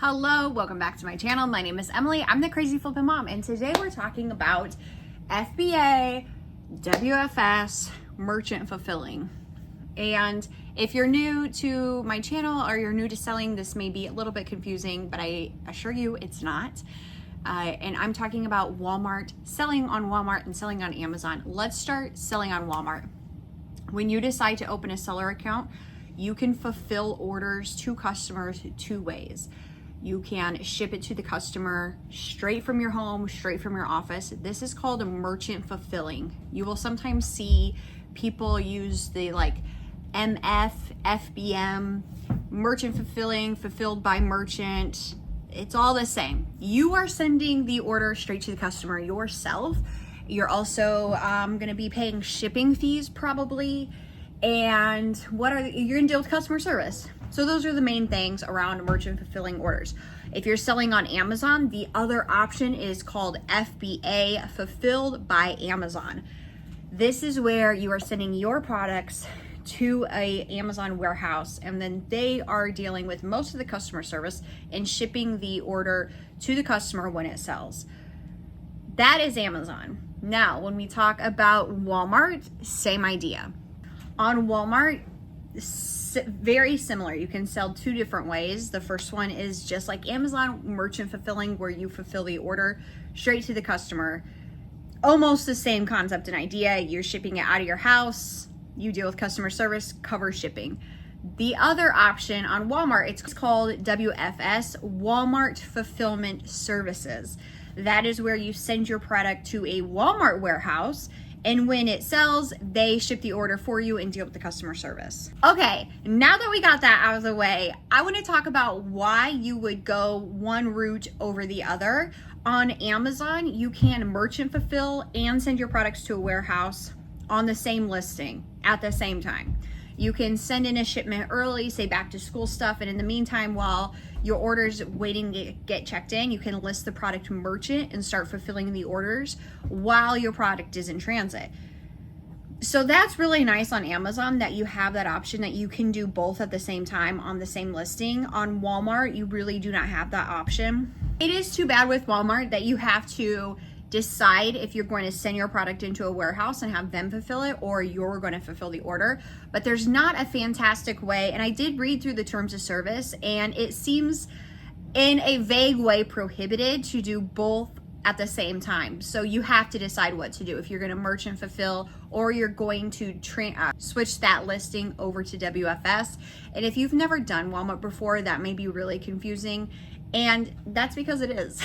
Hello, welcome back to my channel. My name is Emily. I'm the Crazy Flippin' Mom, and today we're talking about FBA, WFS, merchant fulfilling. And if you're new to my channel or you're new to selling, this may be a little bit confusing, but I assure you it's not. And I'm talking about Walmart, selling on Walmart and selling on Amazon. Let's start selling on Walmart. When you decide to open a seller account, you can fulfill orders to customers two ways. You can ship it to the customer straight from your home, straight from your office. This is called a merchant fulfilling. You will sometimes see people use the MF, FBM, merchant fulfilling, fulfilled by merchant. It's all the same. You are sending the order straight to the customer yourself. You're also gonna be paying shipping fees probably. And you're gonna deal with customer service. So those are the main things around merchant fulfilling orders. If you're selling on Amazon, the other option is called FBA, fulfilled by Amazon. This is where you are sending your products to a Amazon warehouse, and then they are dealing with most of the customer service and shipping the order to the customer when it sells. That is Amazon. Now, when we talk about Walmart, same idea. On Walmart, very similar. You can sell two different ways. The first one is just like Amazon, merchant fulfilling, where you fulfill the order straight to the customer. Almost the same concept and idea. You're shipping it out of your house. You deal with customer service, cover shipping. The other option on Walmart, it's called WFS, Walmart Fulfillment Services. That is where you send your product to a Walmart warehouse, and when it sells, they ship the order for you and deal with the customer service. Okay, now that we got that out of the way, I want to talk about why you would go one route over the other. On Amazon, you can merchant fulfill and send your products to a warehouse on the same listing at the same time. You can send in a shipment early, say back to school stuff, and in the meantime, while your order's waiting to get checked in, you can list the product merchant and start fulfilling the orders while your product is in transit. So that's really nice on Amazon that you have that option that you can do both at the same time on the same listing. On Walmart, you really do not have that option. It is too bad with Walmart that you have to decide if you're going to send your product into a warehouse and have them fulfill it, or you're going to fulfill the order. But there's not a fantastic way, and I did read through the terms of service, and it seems in a vague way prohibited to do both at the same time. So you have to decide what to do, if you're going to merchant fulfill or you're going to switch that listing over to WFS. And if you've never done Walmart before, that may be really confusing, and that's because it is.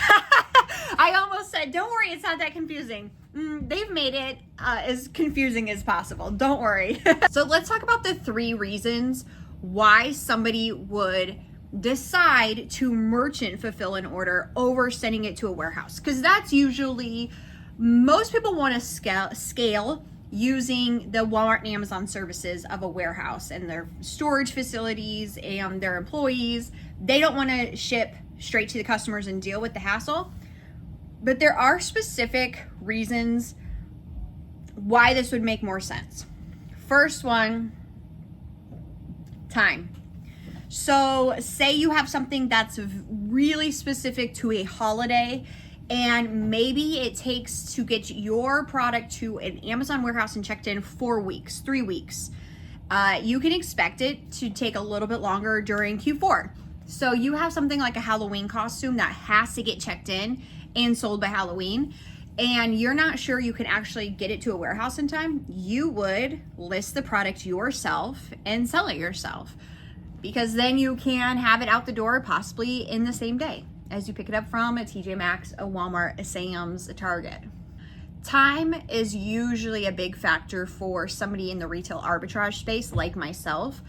I almost said, don't worry, it's not that confusing. They've made it as confusing as possible. Don't worry. So let's talk about the 3 reasons why somebody would decide to merchant fulfill an order over sending it to a warehouse. Because that's usually, most people want to scale using the Walmart and Amazon services of a warehouse and their storage facilities and their employees. They don't want to ship straight to the customers and deal with the hassle. But there are specific reasons why this would make more sense. First one, time. So say you have something that's really specific to a holiday, and maybe it takes to get your product to an Amazon warehouse and checked in 4 weeks, 3 weeks. You can expect it to take a little bit longer during Q4. So you have something like a Halloween costume that has to get checked in and sold by Halloween, and you're not sure you can actually get it to a warehouse in time, you would list the product yourself and sell it yourself, because then you can have it out the door possibly in the same day as you pick it up from a TJ Maxx, a Walmart, a Sam's, a Target. Time is usually a big factor for somebody in the retail arbitrage space like myself.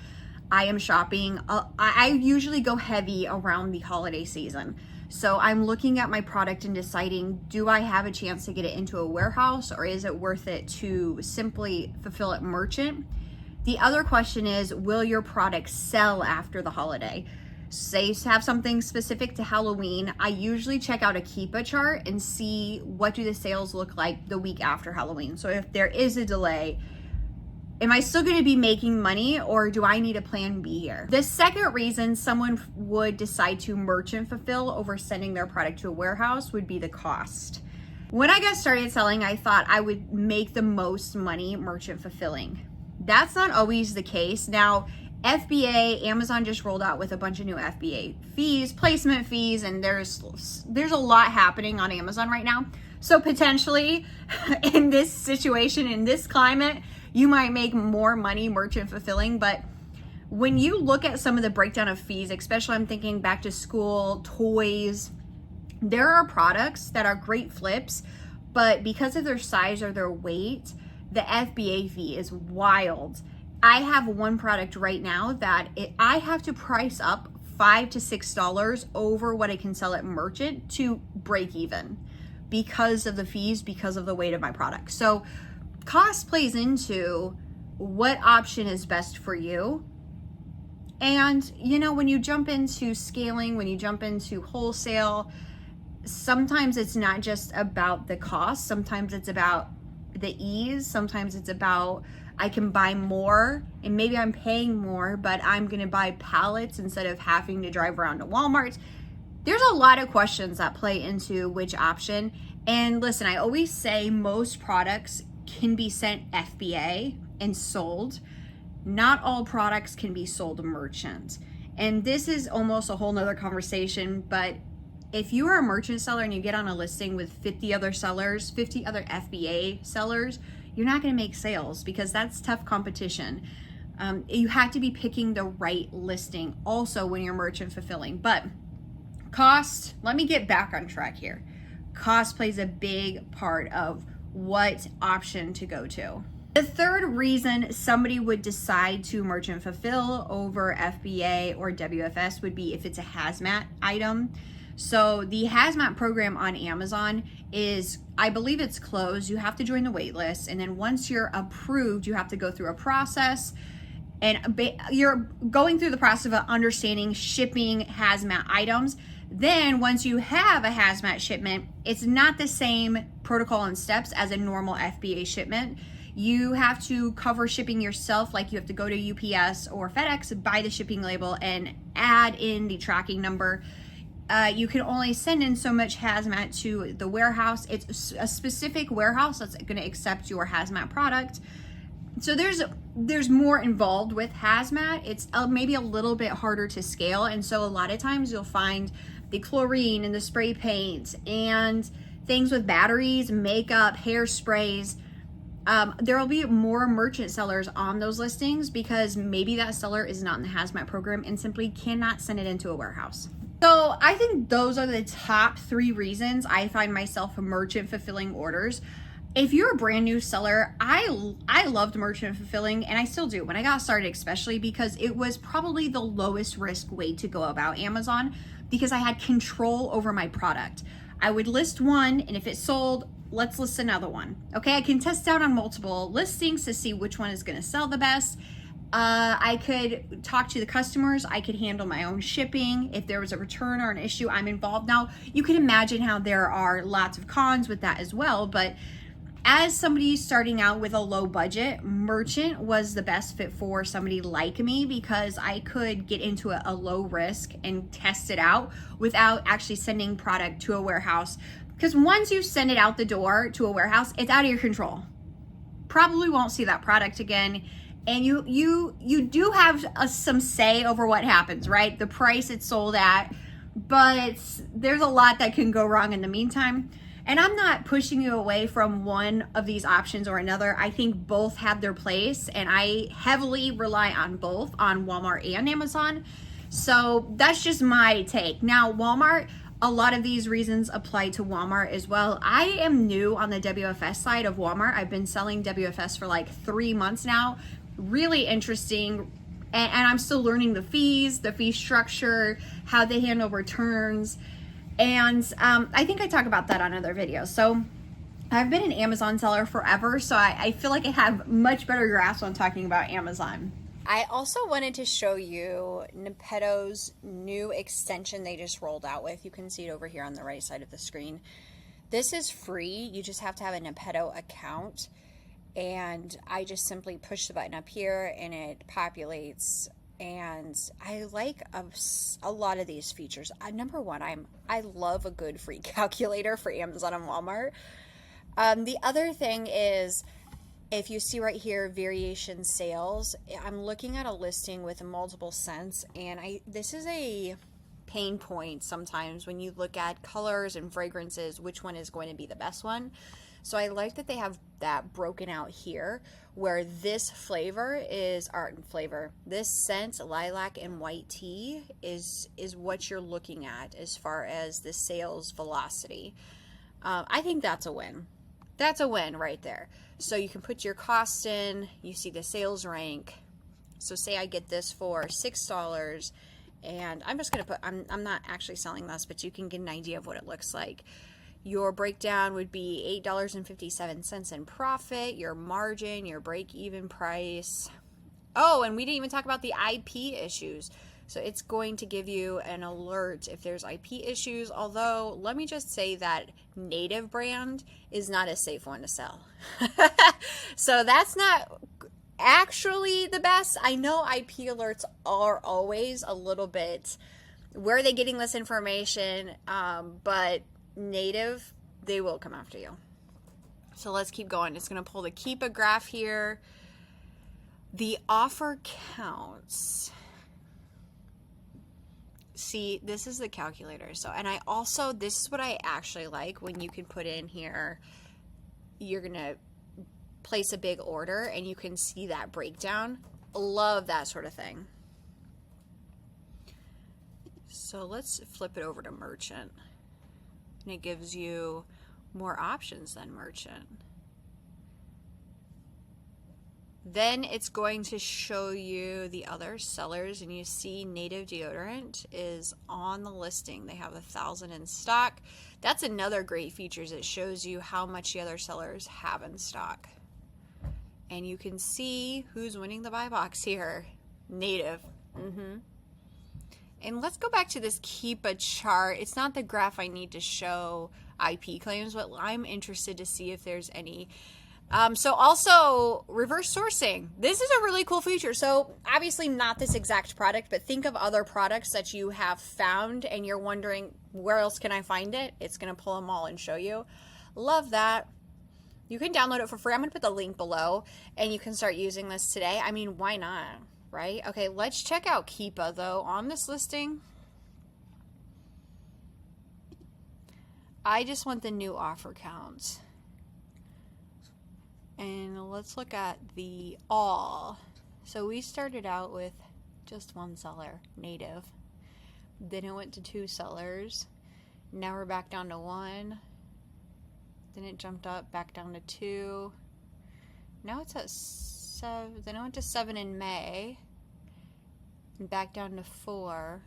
I am shopping, I usually go heavy around the holiday season. So I'm looking at my product and deciding, do I have a chance to get it into a warehouse, or is it worth it to simply fulfill it merchant? The other question is, will your product sell after the holiday? Say you have something specific to Halloween, I usually check out a Keepa chart and see what do the sales look like the week after Halloween. So if there is a delay, Am I still going to be making money, or do I need a plan B here? The second reason someone would decide to merchant fulfill over sending their product to a warehouse would be the cost. When I got started selling, I thought I would make the most money merchant fulfilling. That's not always the case. Now, FBA, Amazon just rolled out with a bunch of new FBA fees, placement fees, and there's a lot happening on Amazon right now. So potentially in this situation, in this climate, you might make more money merchant fulfilling. But when you look at some of the breakdown of fees, especially I'm thinking back to school, toys, there are products that are great flips, but because of their size or their weight, the FBA fee is wild. I have one product right now that I have to price up $5 to $6 over what I can sell at merchant to break even because of the fees, because of the weight of my product. So cost plays into what option is best for you. And you know, when you jump into scaling, when you jump into wholesale, sometimes it's not just about the cost. Sometimes it's about the ease. Sometimes it's about I can buy more and maybe I'm paying more, but I'm going to buy pallets instead of having to drive around to Walmart. There's a lot of questions that play into which option. And listen, I always say most products can be sent FBA and sold. Not all products can be sold merchant. And this is almost a whole nother conversation, but if you are a merchant seller and you get on a listing with 50 other sellers, 50 other FBA sellers, you're not going to make sales because that's tough competition. You have to be picking the right listing also when you're merchant fulfilling. But cost, let me get back on track here. Cost plays a big part of what option to go to. The third reason somebody would decide to merchant fulfill over FBA or WFS would be if it's a hazmat item. So the hazmat program on Amazon is, I believe it's closed. You have to join the wait list. And then once you're approved, you have to go through a process. And you're going through the process of understanding shipping hazmat items. Then once you have a hazmat shipment, it's not the same protocol and steps as a normal FBA shipment. You have to cover shipping yourself, like you have to go to UPS or FedEx, buy the shipping label and add in the tracking number. You can only send in so much hazmat to the warehouse. It's a specific warehouse that's going to accept your hazmat product. So there's more involved with hazmat. It's maybe a little bit harder to scale. And so a lot of times you'll find the chlorine and the spray paint and things with batteries, makeup, hairsprays. There will be more merchant sellers on those listings because maybe that seller is not in the hazmat program and simply cannot send it into a warehouse. So I think those are the top 3 reasons I find myself merchant fulfilling orders. If you're a brand new seller, I loved merchant fulfilling, and I still do when I got started, especially because it was probably the lowest risk way to go about Amazon because I had control over my product. I would list one, and if it sold, let's list another one. Okay, I can test out on multiple listings to see which one is going to sell the best. I could talk to the customers. I could handle my own shipping. If there was a return or an issue, I'm involved. Now, you can imagine how there are lots of cons with that as well, but as somebody starting out with a low budget, merchant was the best fit for somebody like me because I could get into a low risk and test it out without actually sending product to a warehouse. Because once you send it out the door to a warehouse, it's out of your control. Probably won't see that product again. And you do have some say over what happens, right? The price it's sold at, but there's a lot that can go wrong in the meantime. And I'm not pushing you away from one of these options or another. I think both have their place, and I heavily rely on both, on Walmart and Amazon. So that's just my take. Now, Walmart, a lot of these reasons apply to Walmart as well. I am new on the WFS side of Walmart. I've been selling WFS for like 3 months now. Really interesting, and I'm still learning the fees, the fee structure, how they handle returns, and I think I talk about that on other videos. So I've been an Amazon seller forever, so I feel like I have much better grasp on talking about Amazon. I also wanted to show you Nepeto's new extension they just rolled out with. You can see it over here on the right side of the screen. This is free. You just have to have a Nepeto account. and I just simply push the button up here and it populates. And I like a lot of these features. Number one, I love a good free calculator for Amazon and Walmart. The other thing is, if you see right here, variation sales, I'm looking at a listing with multiple scents, and this is a pain point sometimes when you look at colors and fragrances, which one is going to be the best one. So I like that they have that broken out here, where this flavor is this scent, lilac and white tea, is what you're looking at as far as the sales velocity. I think that's a win. That's a win right there. So you can put your cost in, you see the sales rank. So say I get this for $6, and I'm just going to put, I'm not actually selling this, but you can get an idea of what it looks like. Your breakdown would be $8.57 in profit, your margin, your break-even price. Oh, and we didn't even talk about the IP issues. So it's going to give you an alert if there's IP issues, although let me just say that Native brand is not a safe one to sell. So that's not actually the best. I know IP alerts are always a little bit, where are they getting this information? But Native, they will come after you. So let's keep going. It's going to pull the Keepa graph here. The offer counts. See, this is the calculator. So, and I also, this is what I actually like, when you can put in here, you're going to place a big order and you can see that breakdown. Love that sort of thing. So let's flip it over to merchant. And it gives you more options than merchant. Then it's going to show you the other sellers, and you see Native deodorant is on the listing. They have 1,000 in stock. That's another great feature, is it shows you how much the other sellers have in stock. And you can see who's winning the buy box here. Native. And let's go back to this Keepa chart. It's not the graph I need to show IP claims, but I'm interested to see if there's any. So also reverse sourcing. This is a really cool feature. So obviously not this exact product, but think of other products that you have found and you're wondering, where else can I find it? It's going to pull them all and show you. Love that. You can download it for free. I'm going to put the link below and you can start using this today. I mean, why not? Right? Okay, let's check out Keepa though on this listing. I just want the new offer counts. And let's look at the all. So we started out with just one seller, Native. Then it went to 2 sellers. Now we're back down to 1. Then it jumped up back down to 2. Now it's at 7. Then it went to 7 in May. And back down to 4.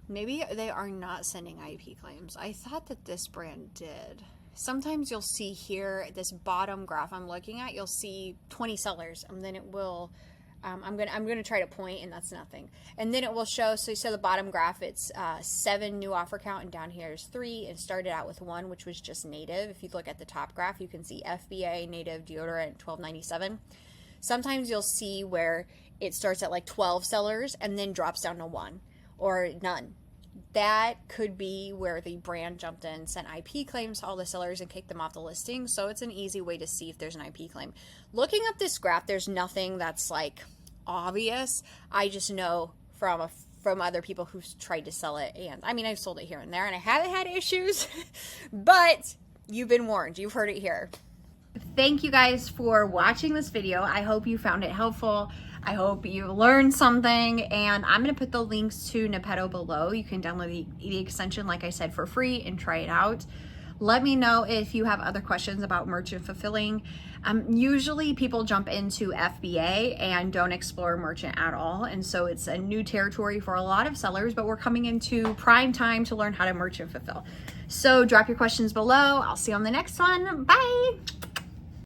Maybe they are not sending IP claims. I thought that this brand did. Sometimes you'll see here, this bottom graph I'm looking at, you'll see 20 sellers, and then it will, I'm gonna try to point, and that's nothing. And then it will show, so you see the bottom graph, it's 7 new offer count, and down here is 3, and started out with 1, which was just Native. If you look at the top graph, you can see FBA, Native, deodorant, $12.97. Sometimes you'll see where it starts at like 12 sellers, and then drops down to 1, or none. That could be where the brand jumped in, sent IP claims to all the sellers and kicked them off the listing. So it's an easy way to see if there's an IP claim. Looking up this graph, there's nothing that's like obvious. I just know from other people who've tried to sell it. And I mean, I've sold it here and there and I haven't had issues, but you've been warned. You've heard it here. Thank you guys for watching this video. I hope you found it helpful. I hope you learned something, and I'm going to put the links to Nepeto below. You can download the extension, like I said, for free and try it out. Let me know if you have other questions about merchant fulfilling. Usually people jump into FBA and don't explore merchant at all, and so it's a new territory for a lot of sellers, but we're coming into prime time to learn how to merchant fulfill. So drop your questions below. I'll see you on the next one. Bye!